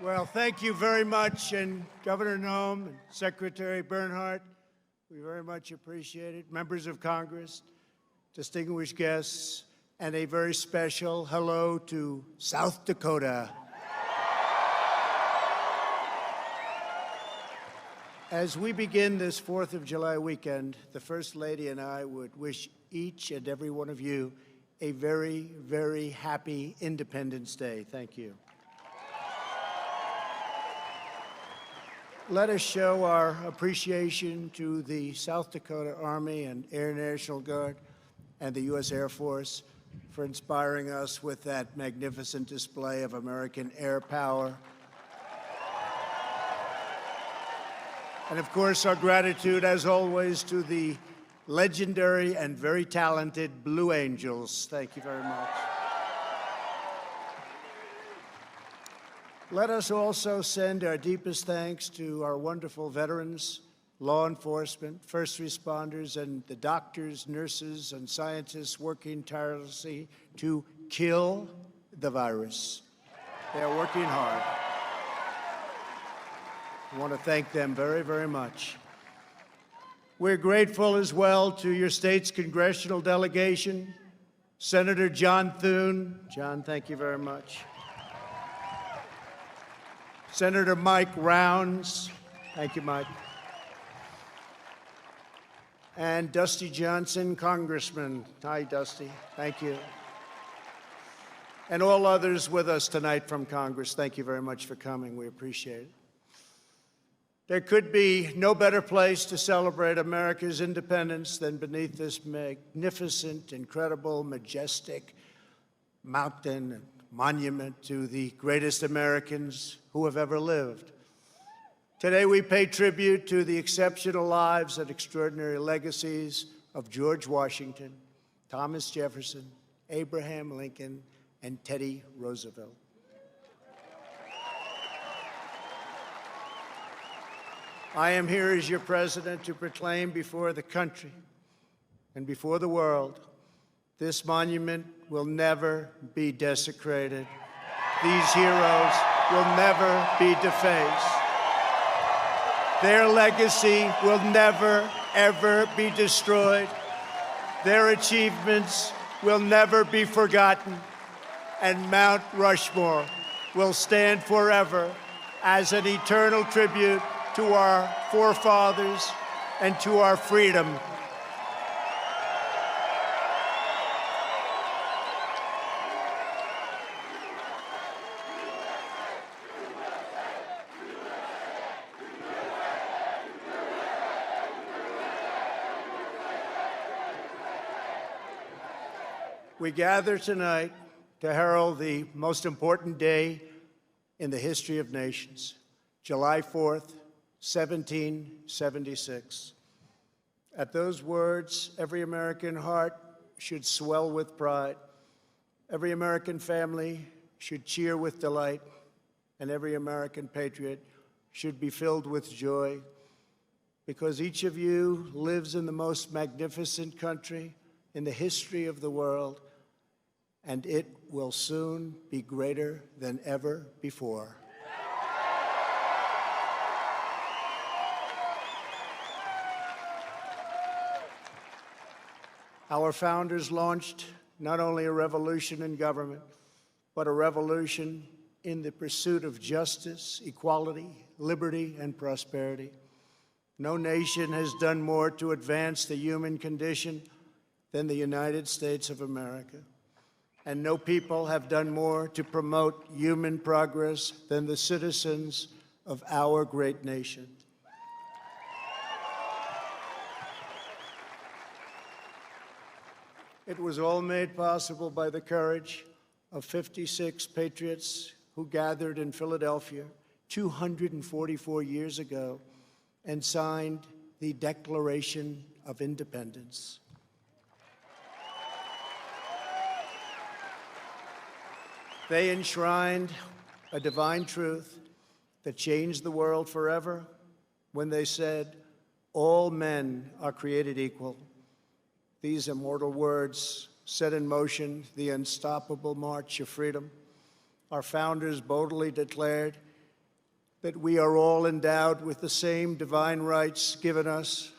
Well, thank you very much, and Governor Noem and Secretary Bernhardt, we very much appreciate it. Members of Congress, distinguished guests, and a very special hello to South Dakota. As we begin this 4th of July weekend, the First Lady and I would wish each and every one of you a very, very happy Independence Day. Thank you. Let us show our appreciation to the South Dakota Army and Air National Guard and the U.S. Air Force for inspiring us with that magnificent display of American air power. And of course, our gratitude, as always, to the legendary and very talented Blue Angels. Thank you very much. Let us also send our deepest thanks to our wonderful veterans, law enforcement, first responders, and the doctors, nurses, and scientists working tirelessly to kill the virus. They are working hard. I want to thank them very, very much. We're grateful as well to your state's congressional delegation, Senator John Thune. John, thank you very much. Senator Mike Rounds. Thank you, Mike. And Dusty Johnson, Congressman. Hi, Dusty. Thank you. And all others with us tonight from Congress, thank you very much for coming. We appreciate it. There could be no better place to celebrate America's independence than beneath this magnificent, incredible, majestic mountain and monument to the greatest Americans who have ever lived. Today, we pay tribute to the exceptional lives and extraordinary legacies of George Washington, Thomas Jefferson, Abraham Lincoln, and Teddy Roosevelt. I am here as your president to proclaim before the country and before the world, this monument will never be desecrated. These heroes will never be defaced. Their legacy will never, ever be destroyed. Their achievements will never be forgotten. And Mount Rushmore will stand forever as an eternal tribute to our forefathers and to our freedom. We gather tonight to herald the most important day in the history of nations, July 4th, 1776. At those words, every American heart should swell with pride. Every American family should cheer with delight, and every American patriot should be filled with joy, because each of you lives in the most magnificent country in the history of the world, and it will soon be greater than ever before. Our founders launched not only a revolution in government, but a revolution in the pursuit of justice, equality, liberty, and prosperity. No nation has done more to advance the human condition than the United States of America. And no people have done more to promote human progress than the citizens of our great nation. It was all made possible by the courage of 56 patriots who gathered in Philadelphia 244 years ago and signed the Declaration of Independence. They enshrined a divine truth that changed the world forever when they said, "All men are created equal." These immortal words set in motion the unstoppable march of freedom. Our founders boldly declared that we are all endowed with the same divine rights given us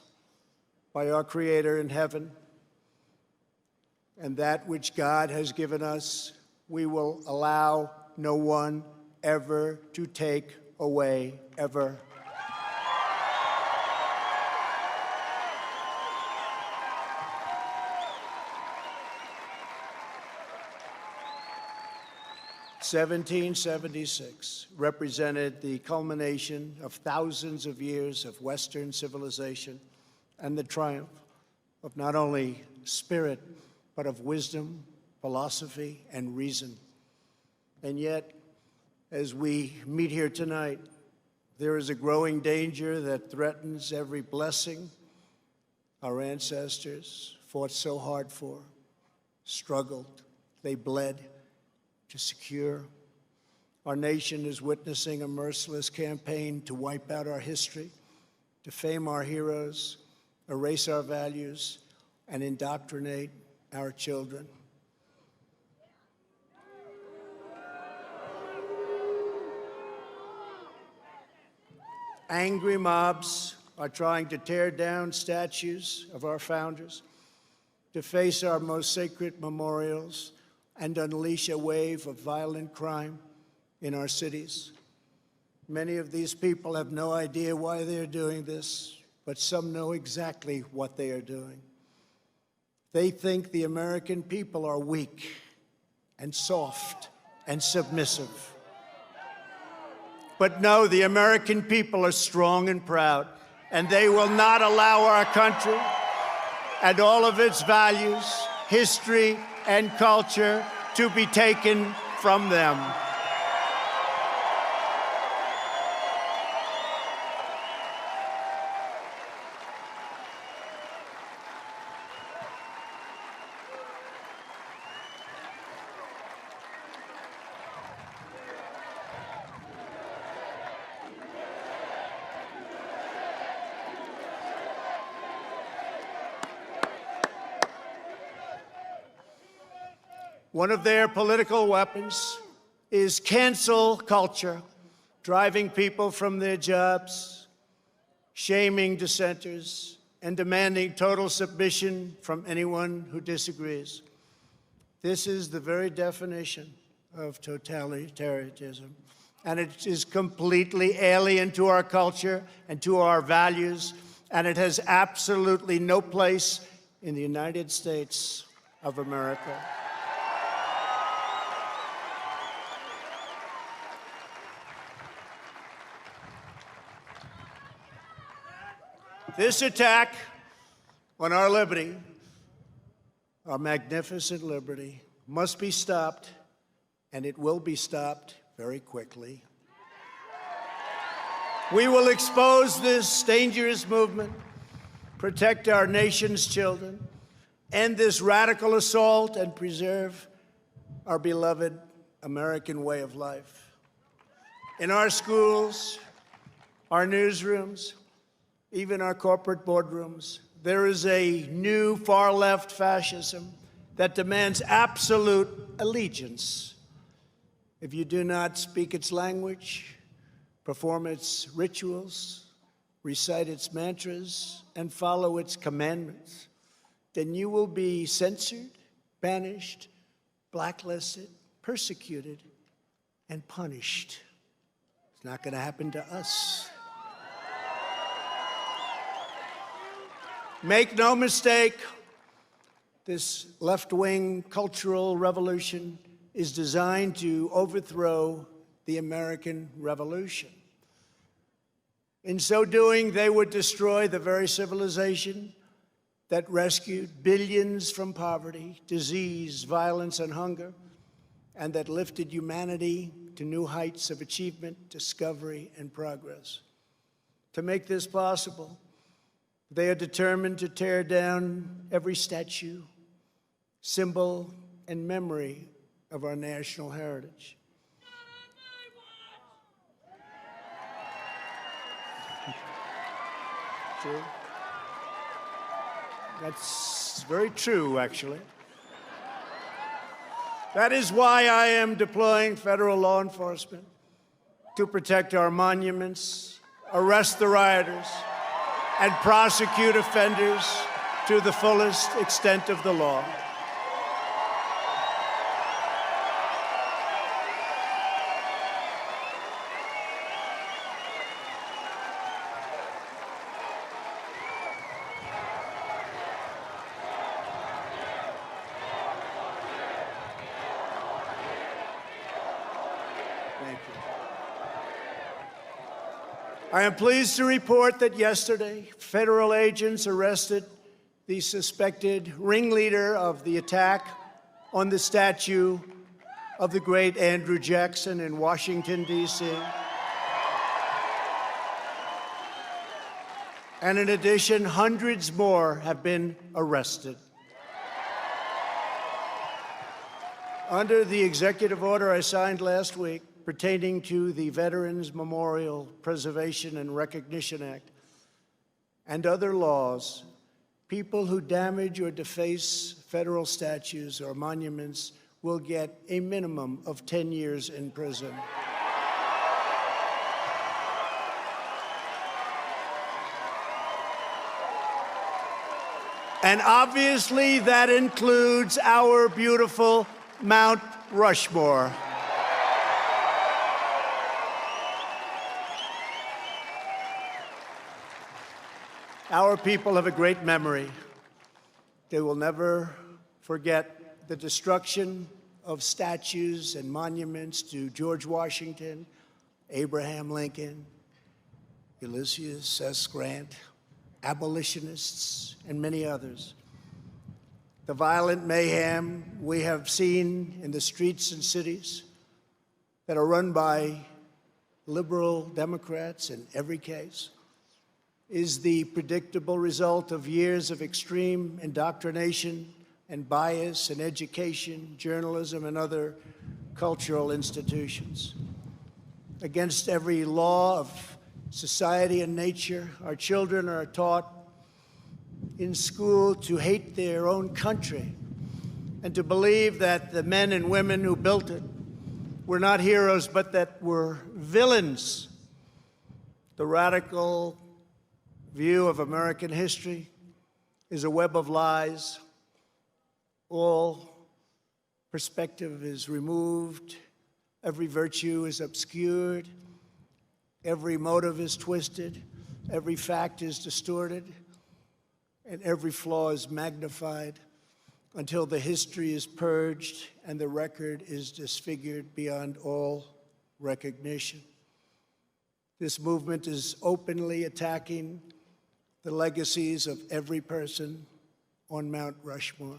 by our Creator in heaven, and that which God has given us, we will allow no one ever to take away, ever. (1776) represented the culmination of thousands of years of Western civilization and the triumph of not only spirit, but of wisdom, philosophy, and reason. And yet, as we meet here tonight, there is a growing danger that threatens every blessing our ancestors fought so hard for, struggled, they bled to secure. Our nation is witnessing a merciless campaign to wipe out our history, defame our heroes, erase our values, and indoctrinate our children. Angry mobs are trying to tear down statues of our founders, deface our most sacred memorials, and unleash a wave of violent crime in our cities. Many of these people have no idea why they're doing this, but some know exactly what they are doing. They think the American people are weak and soft and submissive. But no, the American people are strong and proud, and they will not allow our country and all of its values, history, and culture to be taken from them. One of their political weapons is cancel culture, driving people from their jobs, shaming dissenters, and demanding total submission from anyone who disagrees. This is the very definition of totalitarianism, and it is completely alien to our culture and to our values, and it has absolutely no place in the United States of America. This attack on our liberty, our magnificent liberty, must be stopped, and it will be stopped very quickly. We will expose this dangerous movement, protect our nation's children, end this radical assault, and preserve our beloved American way of life. In our schools, our newsrooms, even our corporate boardrooms, there is a new far-left fascism that demands absolute allegiance. If you do not speak its language, perform its rituals, recite its mantras, and follow its commandments, then you will be censored, banished, blacklisted, persecuted, and punished. It's not going to happen to us. Make no mistake, this left-wing cultural revolution is designed to overthrow the American Revolution. In so doing, they would destroy the very civilization that rescued billions from poverty, disease, violence, and hunger, and that lifted humanity to new heights of achievement, discovery, and progress. To make this possible, they are determined to tear down every statue, symbol, and memory of our national heritage. True. That's very true, actually. That is why I am deploying federal law enforcement to protect our monuments, arrest the rioters, and prosecute offenders to the fullest extent of the law. Thank you. I am pleased to report that yesterday, federal agents arrested the suspected ringleader of the attack on the statue of the great Andrew Jackson in Washington, D.C. And in addition, hundreds more have been arrested. Under the executive order I signed last week pertaining to the Veterans Memorial Preservation and Recognition Act and other laws, people who damage or deface federal statues or monuments will get a minimum of 10 years in prison. And obviously that includes our beautiful Mount Rushmore. Our people have a great memory. They will never forget the destruction of statues and monuments to George Washington, Abraham Lincoln, Ulysses S. Grant, abolitionists, and many others. The violent mayhem we have seen in the streets and cities that are run by liberal Democrats in every case is the predictable result of years of extreme indoctrination and bias in education, journalism, and other cultural institutions. Against every law of society and nature, our children are taught in school to hate their own country and to believe that the men and women who built it were not heroes, but that were villains. The radical view of American history is a web of lies. All perspective is removed. Every virtue is obscured. Every motive is twisted. Every fact is distorted. And every flaw is magnified until the history is purged and the record is disfigured beyond all recognition. This movement is openly attacking the legacies of every person on Mount Rushmore.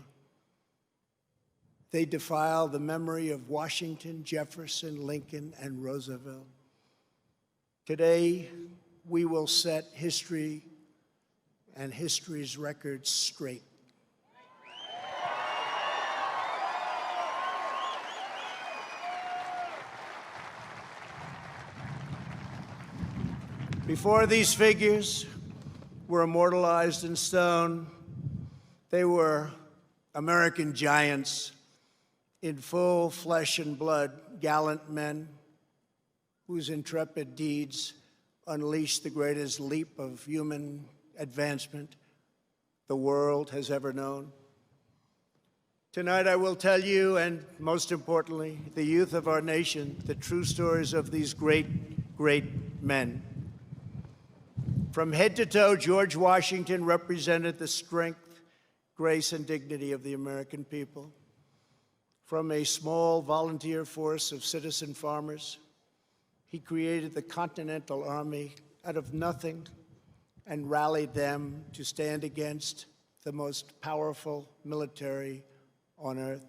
They defile the memory of Washington, Jefferson, Lincoln, and Roosevelt. Today, we will set history and history's records straight. Before these figures were immortalized in stone, they were American giants in full flesh and blood, gallant men whose intrepid deeds unleashed the greatest leap of human advancement the world has ever known. Tonight I will tell you, and most importantly, the youth of our nation, the true stories of these great, great men. From head to toe, George Washington represented the strength, grace, and dignity of the American people. From a small volunteer force of citizen farmers, he created the Continental Army out of nothing and rallied them to stand against the most powerful military on earth.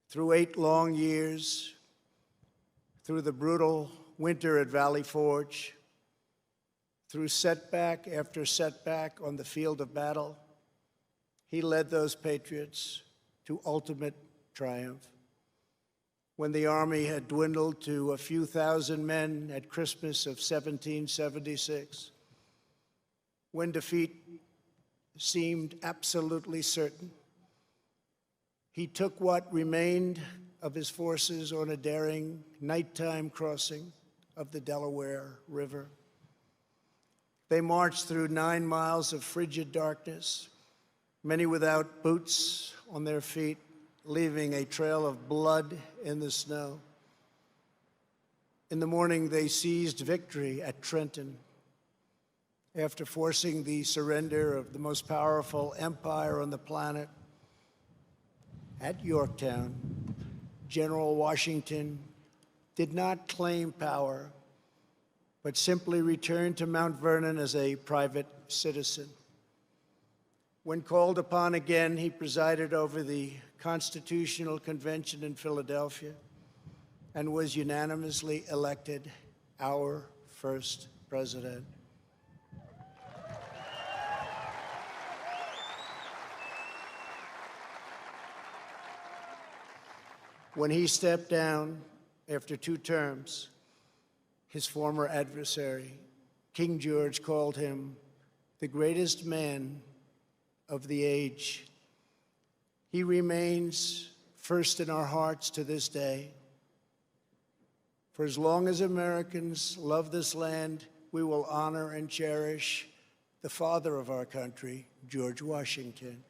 Through 8 long years, through the brutal winter at Valley Forge, through setback after setback on the field of battle, he led those patriots to ultimate triumph. When the army had dwindled to a few thousand men at Christmas of 1776, when defeat seemed absolutely certain, he took what remained of his forces on a daring nighttime crossing of the Delaware River. They marched through 9 miles of frigid darkness, many without boots on their feet, leaving a trail of blood in the snow. In the morning, they seized victory at Trenton after forcing the surrender of the most powerful empire on the planet. At Yorktown, General Washington did not claim power, but simply returned to Mount Vernon as a private citizen. When called upon again, he presided over the Constitutional Convention in Philadelphia and was unanimously elected our first president. When he stepped down after 2 terms, his former adversary, King George, called him the greatest man of the age. He remains first in our hearts to this day. For as long as Americans love this land, we will honor and cherish the father of our country, George Washington.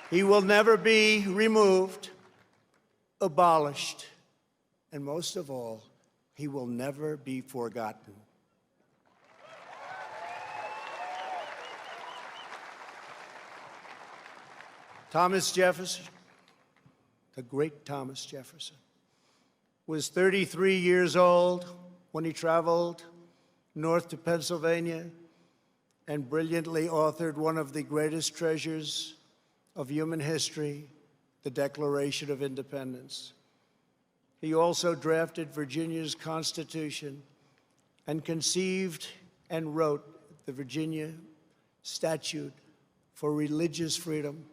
He will never be removed, abolished, and most of all, he will never be forgotten. Thomas Jefferson, the great Thomas Jefferson, was 33 years old when he traveled north to Pennsylvania and brilliantly authored one of the greatest treasures of human history, the Declaration of Independence. He also drafted Virginia's Constitution and conceived and wrote the Virginia Statute for Religious Freedom,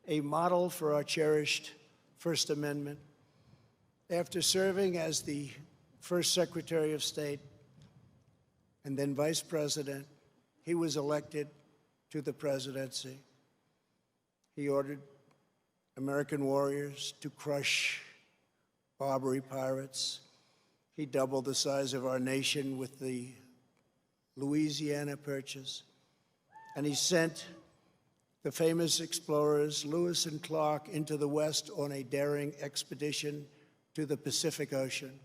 a model for our cherished First Amendment. After serving as the first Secretary of State and then Vice President, he was elected to the presidency. He ordered American warriors to crush Barbary pirates. He doubled the size of our nation with the Louisiana Purchase. And he sent the famous explorers Lewis and Clark into the West on a daring expedition to the Pacific Ocean.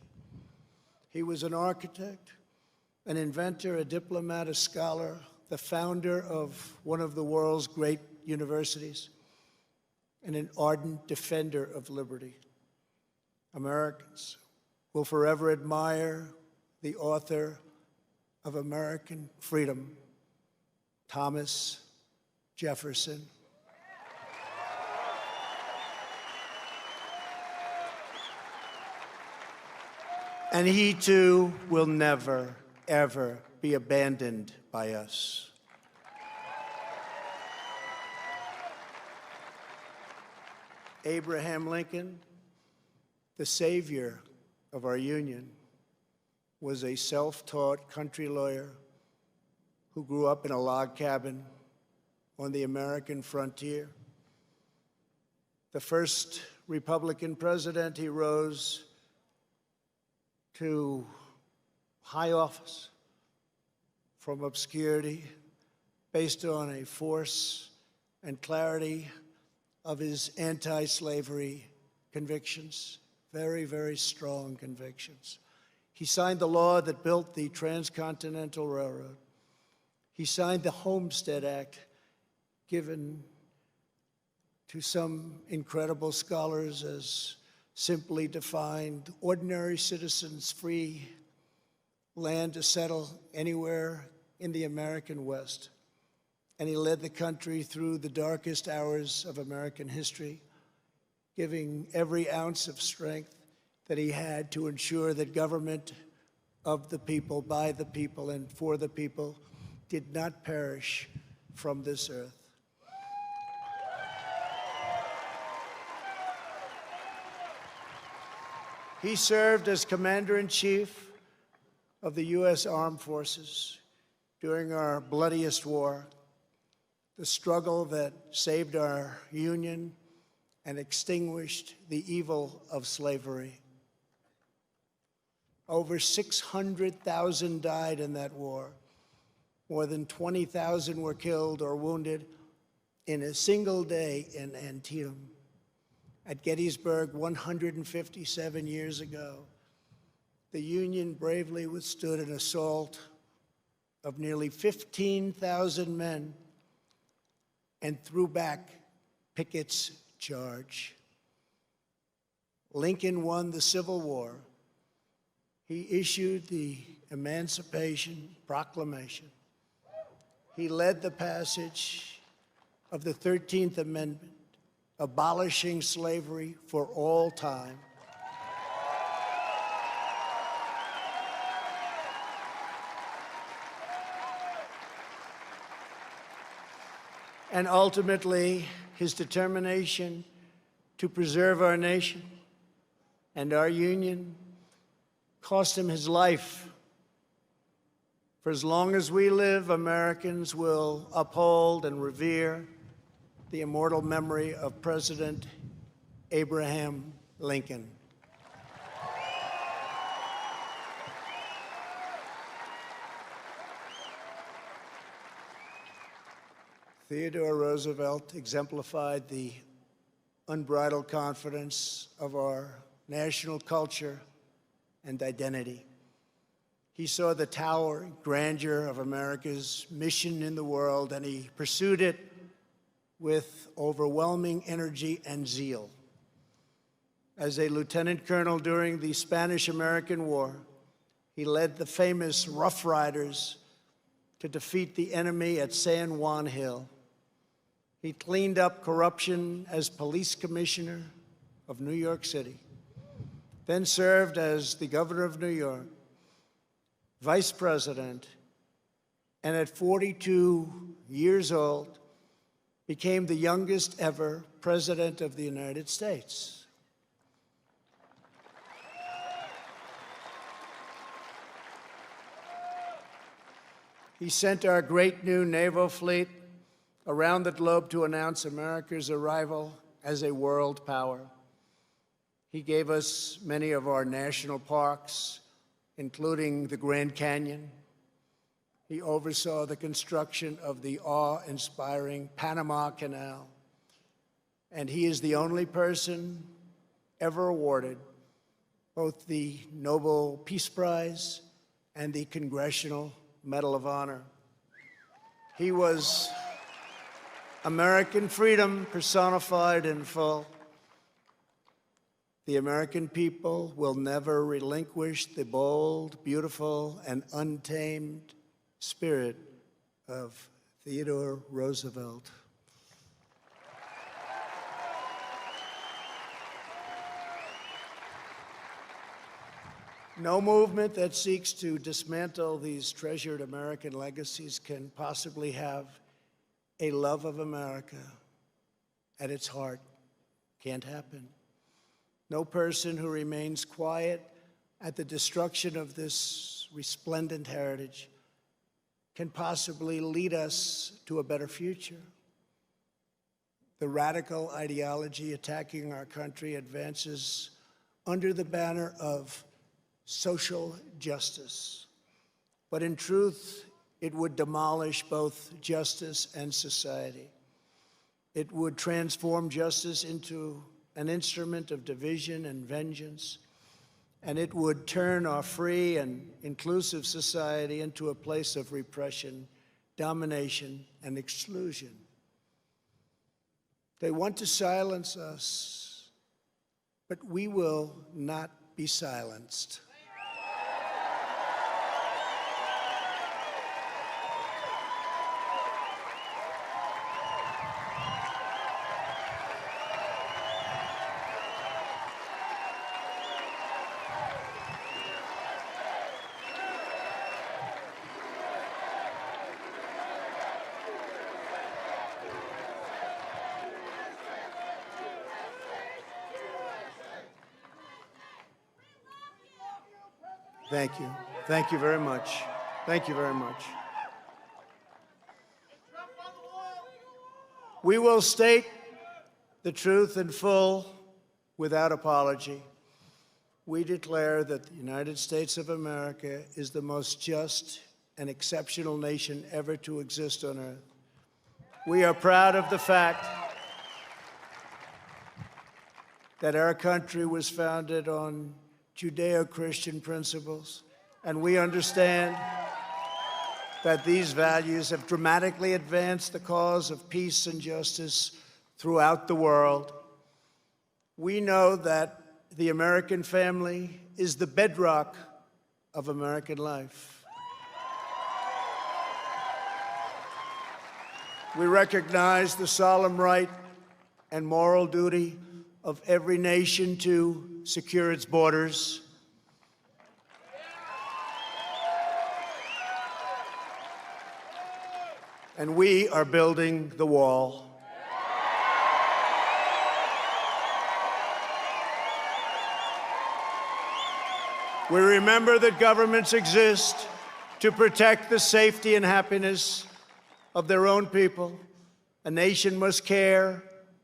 He was an architect, an inventor, a diplomat, a scholar, the founder of one of the world's great universities, and an ardent defender of liberty. Americans will forever admire the author of American freedom, Thomas Jefferson. And he too will never, ever be abandoned by us. Abraham Lincoln, the savior of our Union, was a self-taught country lawyer who grew up in a log cabin on the American frontier. The first Republican president, he rose to high office from obscurity based on a force and clarity of his anti-slavery convictions, very, very strong convictions. He signed the law that built the Transcontinental Railroad. He signed the Homestead Act, given to some incredible scholars as simply defined ordinary citizens free land to settle anywhere in the American West. And he led the country through the darkest hours of American history, giving every ounce of strength that he had to ensure that government of the people, by the people, and for the people did not perish from this earth. He served as Commander-in-Chief of the U.S. Armed Forces during our bloodiest war. the struggle that saved our Union and extinguished the evil of slavery. Over 600,000 died in that war. More than 20,000 were killed or wounded in a single day in Antietam. At Gettysburg 157 years ago, the Union bravely withstood an assault of nearly 15,000 men and threw back Pickett's charge. Lincoln won the Civil War. He issued the Emancipation Proclamation. He led the passage of the 13th Amendment, abolishing slavery for all time. And ultimately, his determination to preserve our nation and our Union cost him his life. For as long as we live, Americans will uphold and revere the immortal memory of President Abraham Lincoln. Theodore Roosevelt exemplified the unbridled confidence of our national culture and identity. He saw the towering grandeur of America's mission in the world, and he pursued it with overwhelming energy and zeal. As a lieutenant colonel during the Spanish-American War, he led the famous Rough Riders to defeat the enemy at San Juan Hill. He cleaned up corruption as police commissioner of New York City, then served as the governor of New York, vice president, and at 42 years old, became the youngest ever president of the United States. He sent our great new naval fleet around the globe to announce America's arrival as a world power. He gave us many of our national parks, including the Grand Canyon. He oversaw the construction of the awe-inspiring Panama Canal. And he is the only person ever awarded both the Nobel Peace Prize and the Congressional Medal of Honor. He was American freedom personified in full. The American people will never relinquish the bold, beautiful, and untamed spirit of Theodore Roosevelt. No movement that seeks to dismantle these treasured American legacies can possibly have a love of America at its heart. Can't happen. No person who remains quiet at the destruction of this resplendent heritage can possibly lead us to a better future. The radical ideology attacking our country advances under the banner of social justice. But in truth, it would demolish both justice and society. It would transform justice into an instrument of division and vengeance, and it would turn our free and inclusive society into a place of repression, domination, and exclusion. They want to silence us, but we will not be silenced. Thank you. Thank you very much. Thank you very much. We will state the truth in full without apology. We declare that the United States of America is the most just and exceptional nation ever to exist on earth. We are proud of the fact that our country was founded on Judeo-Christian principles, and we understand that these values have dramatically advanced the cause of peace and justice throughout the world. We know that the American family is the bedrock of American life. We recognize the solemn right and moral duty of every nation to secure its borders. And we are building the wall. We remember that governments exist to protect the safety and happiness of their own people. A nation must care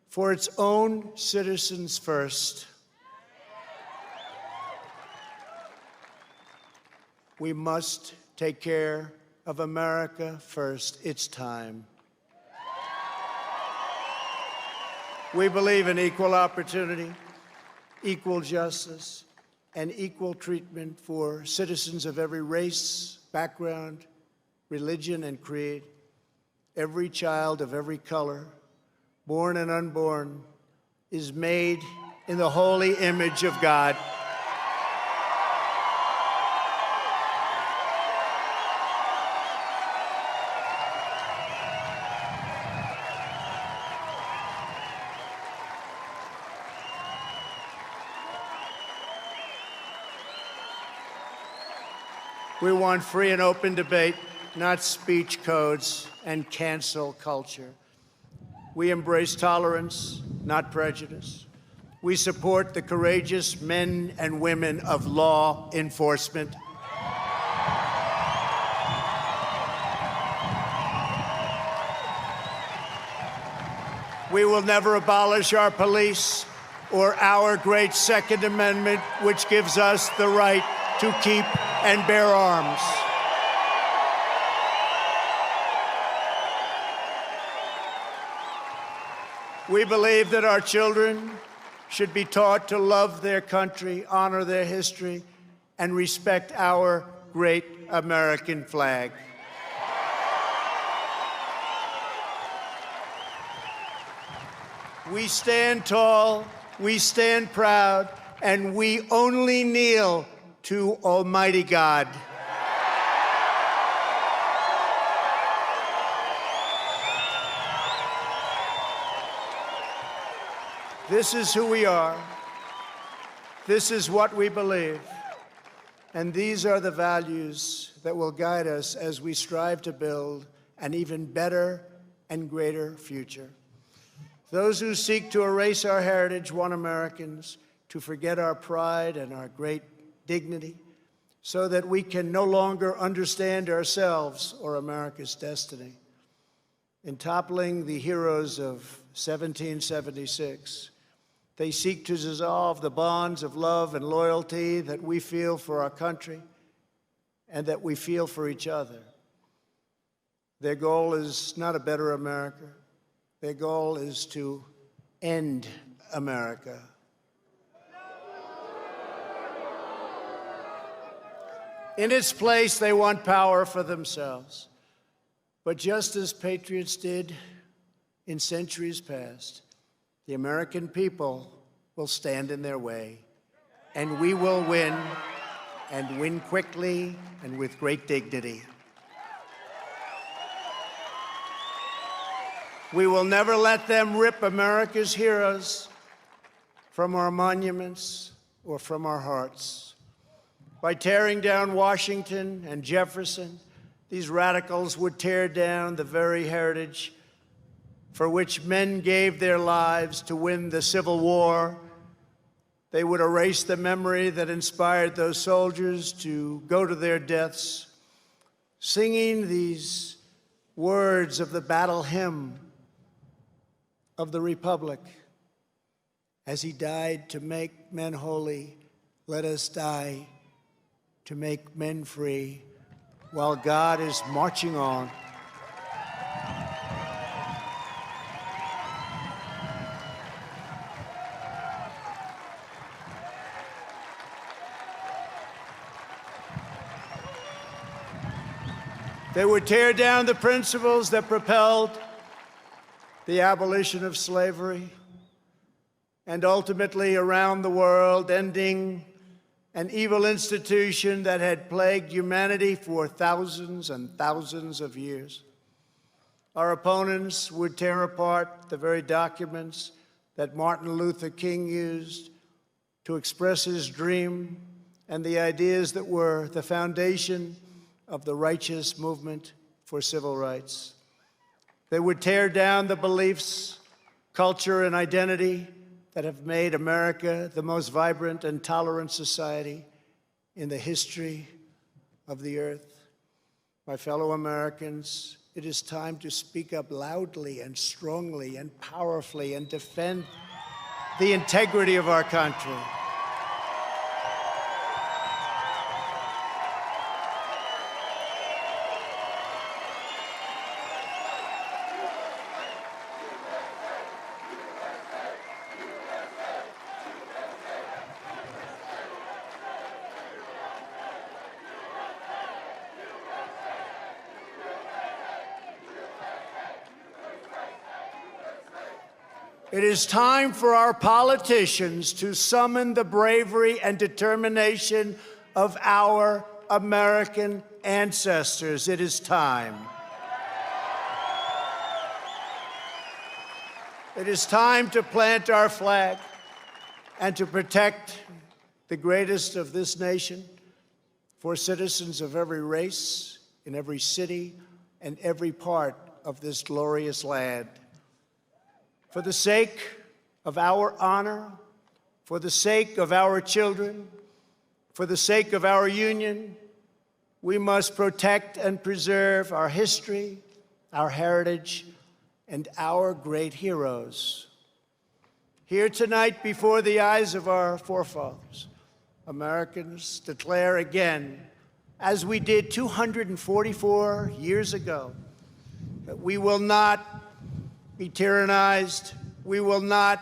for its own citizens first. We must take care of America first. It's time. We believe in equal opportunity, equal justice, and equal treatment for citizens of every race, background, religion, and creed. Every child of every color, born and unborn, is made in the holy image of God. We want free and open debate, not speech codes and cancel culture. We embrace tolerance, not prejudice. We support the courageous men and women of law enforcement. We will never abolish our police or our great Second Amendment, which gives us the right to keep and bear arms. We believe that our children should be taught to love their country, honor their history, and respect our great American flag. We stand tall, we stand proud, and we only kneel to Almighty God. This is who we are. This is what we believe. And these are the values that will guide us as we strive to build an even better and greater future. Those who seek to erase our heritage want Americans to forget our pride and our great dignity so that we can no longer understand ourselves or America's destiny. In toppling the heroes of 1776, they seek to dissolve the bonds of love and loyalty that we feel for our country and that we feel for each other. Their goal is not a better America. Their goal is to end America. In its place, they want power for themselves. But just as patriots did in centuries past, the American people will stand in their way, and we will win, and win quickly and with great dignity. We will never let them rip America's heroes from our monuments or from our hearts. By tearing down Washington and Jefferson, these radicals would tear down the very heritage for which men gave their lives to win the Civil War. They would erase the memory that inspired those soldiers to go to their deaths, singing these words of the battle hymn. of the Republic. As he died to make men holy, let us die to make men free while God is marching on. They would tear down the principles that propelled the abolition of slavery and ultimately around the world, ending an evil institution that had plagued humanity for thousands and thousands of years. Our opponents would tear apart the very documents that Martin Luther King used to express his dream and the ideas that were the foundation of the righteous movement for civil rights. They would tear down the beliefs, culture, and identity that have made America the most vibrant and tolerant society in the history of the earth. My fellow Americans, it is time to speak up loudly and strongly and powerfully and defend the integrity of our country. It is time for our politicians to summon the bravery and determination of our American ancestors. It is time. It is time to plant our flag and to protect the greatest of this nation for citizens of every race, in every city, and every part of this glorious land. For the sake of our honor, for the sake of our children, for the sake of our union, we must protect and preserve our history, our heritage, and our great heroes. Here tonight, before the eyes of our forefathers, Americans declare again, as we did 244 years ago, that we will not be tyrannized, we will not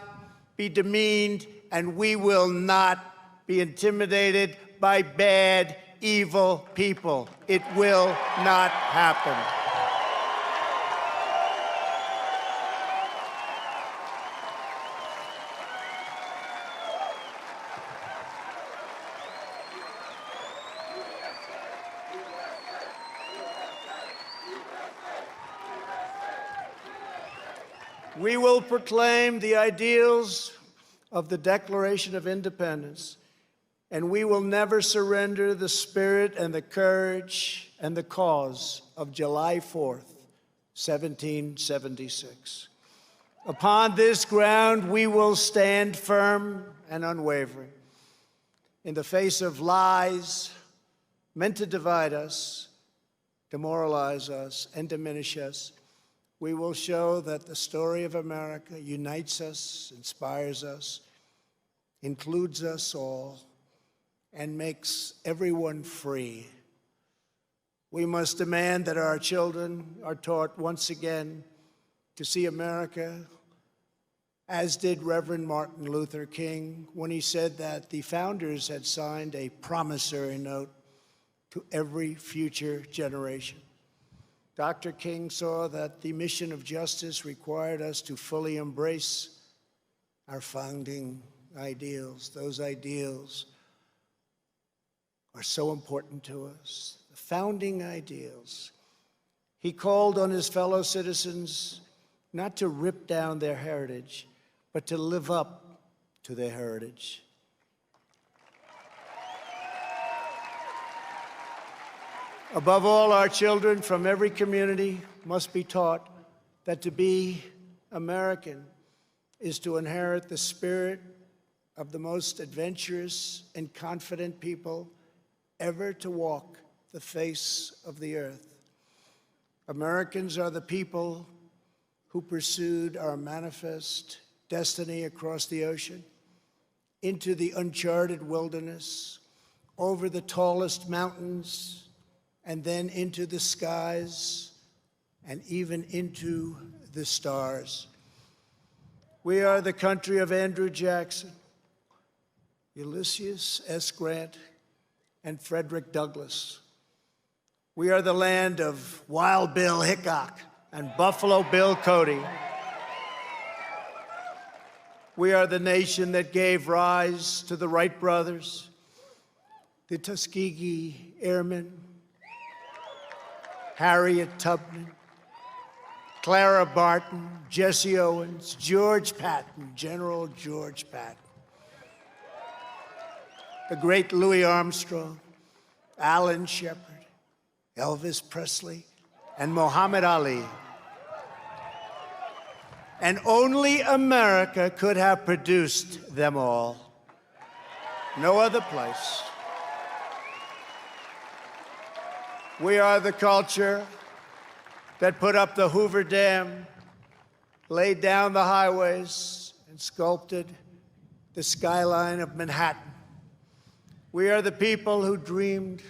be demeaned, and we will not be intimidated by bad, evil people. It will not happen. We will proclaim the ideals of the Declaration of Independence, and we will never surrender the spirit and the courage and the cause of July 4th, 1776. Upon this ground, we will stand firm and unwavering in the face of lies meant to divide us, demoralize us, and diminish us. We will show that the story of America unites us, inspires us, includes us all, and makes everyone free. We must demand that our children are taught once again to see America, as did Reverend Martin Luther King when he said that the founders had signed a promissory note to every future generation. Dr. King saw that the mission of justice required us to fully embrace our founding ideals. Those ideals are so important to us, the founding ideals. He called on his fellow citizens not to rip down their heritage, but to live up to their heritage. Above all, our children from every community must be taught that to be American is to inherit the spirit of the most adventurous and confident people ever to walk the face of the earth. Americans are the people who pursued our manifest destiny across the ocean, into the uncharted wilderness, over the tallest mountains, and then into the skies, and even into the stars. We are the country of Andrew Jackson, Ulysses S. Grant, and Frederick Douglass. We are the land of Wild Bill Hickok and Buffalo Bill Cody. We are the nation that gave rise to the Wright brothers, the Tuskegee Airmen, Harriet Tubman, Clara Barton, Jesse Owens, George Patton, General George Patton, the great Louis Armstrong, Alan Shepard, Elvis Presley, and Muhammad Ali. And only America could have produced them all. No other place. We are the culture that put up the Hoover Dam, laid down the highways, and sculpted the skyline of Manhattan. We are the people who dreamed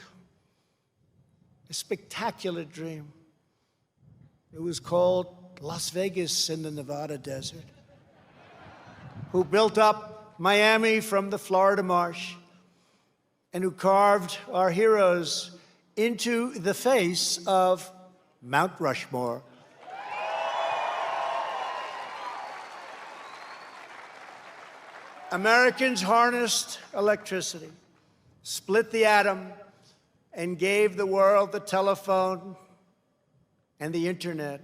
a spectacular dream. It was called Las Vegas in the Nevada desert, who built up Miami from the Florida marsh, and who carved our heroes into the face of Mount Rushmore. Americans harnessed electricity, split the atom, and gave the world the telephone and the internet.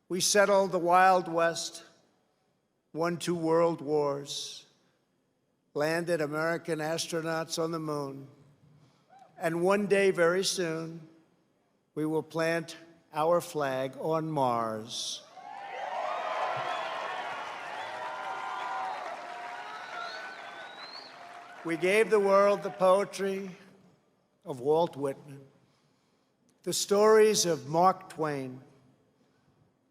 We settled the Wild West, won 2 world wars, landed American astronauts on the moon, and one day, very soon, we will plant our flag on Mars. We gave the world the poetry of Walt Whitman, the stories of Mark Twain,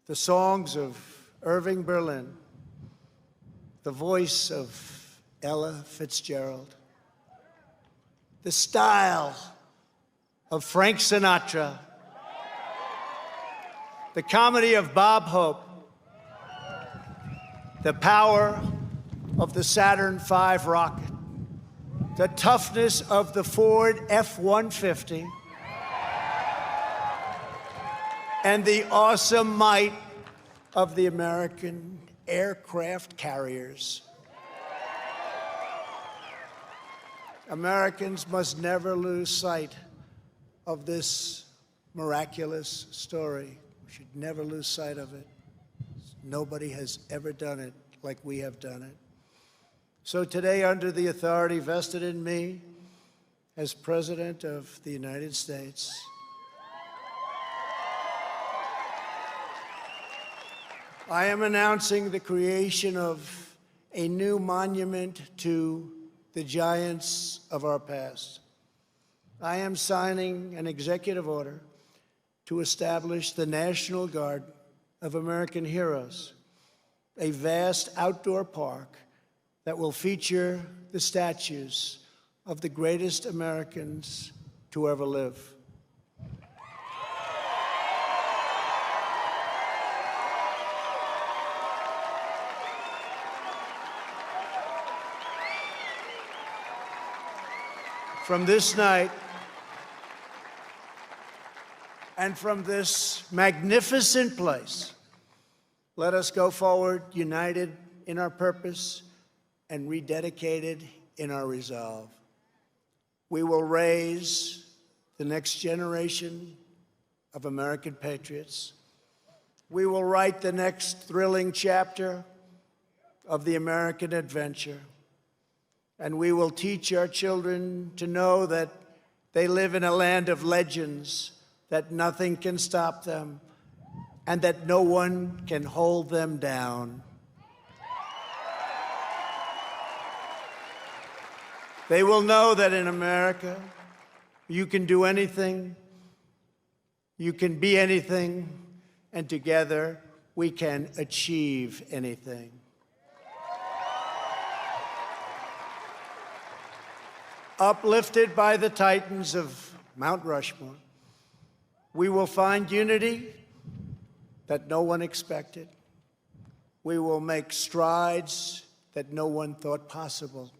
the songs of Irving Berlin, the voice of Ella Fitzgerald, the style of Frank Sinatra, the comedy of Bob Hope, the power of the Saturn V rocket, the toughness of the Ford F-150, and the awesome might of the American aircraft carriers. Americans must never lose sight of this miraculous story. We should never lose sight of it. Nobody has ever done it like we have done it. So today, under the authority vested in me as President of the United States, I am announcing the creation of a new monument to the giants of our past. I am signing an executive order to establish the National Guard of American Heroes, a vast outdoor park that will feature the statues of the greatest Americans to ever live. From this night, and from this magnificent place, let us go forward united in our purpose and rededicated in our resolve. We will raise the next generation of American patriots. We will write the next thrilling chapter of the American adventure. And we will teach our children to know that they live in a land of legends, that nothing can stop them, and that no one can hold them down. They will know that in America, you can do anything, you can be anything, and together we can achieve anything. Uplifted by the titans of Mount Rushmore, we will find unity that no one expected. We will make strides that no one thought possible.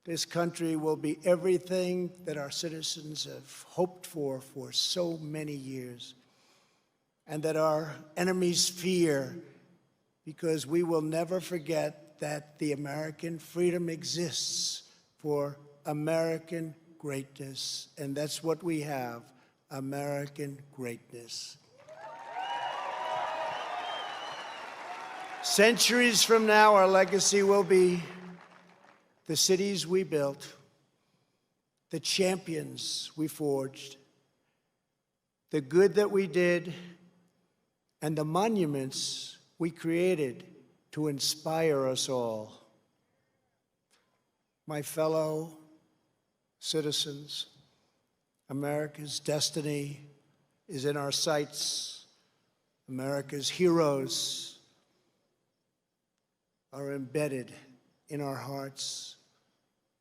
This country will be everything that our citizens have hoped for so many years, and that our enemies fear, because we will never forget that the American freedom exists for American greatness, and that's what we have, American greatness. Centuries from now, our legacy will be the cities we built, the champions we forged, the good that we did, and the monuments we created to inspire us all. My fellow citizens, America's destiny is in our sights. America's heroes are embedded in our hearts.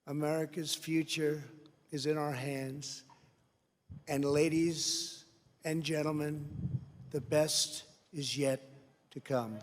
America's future is in our hands. And ladies and gentlemen, the best is yet to come.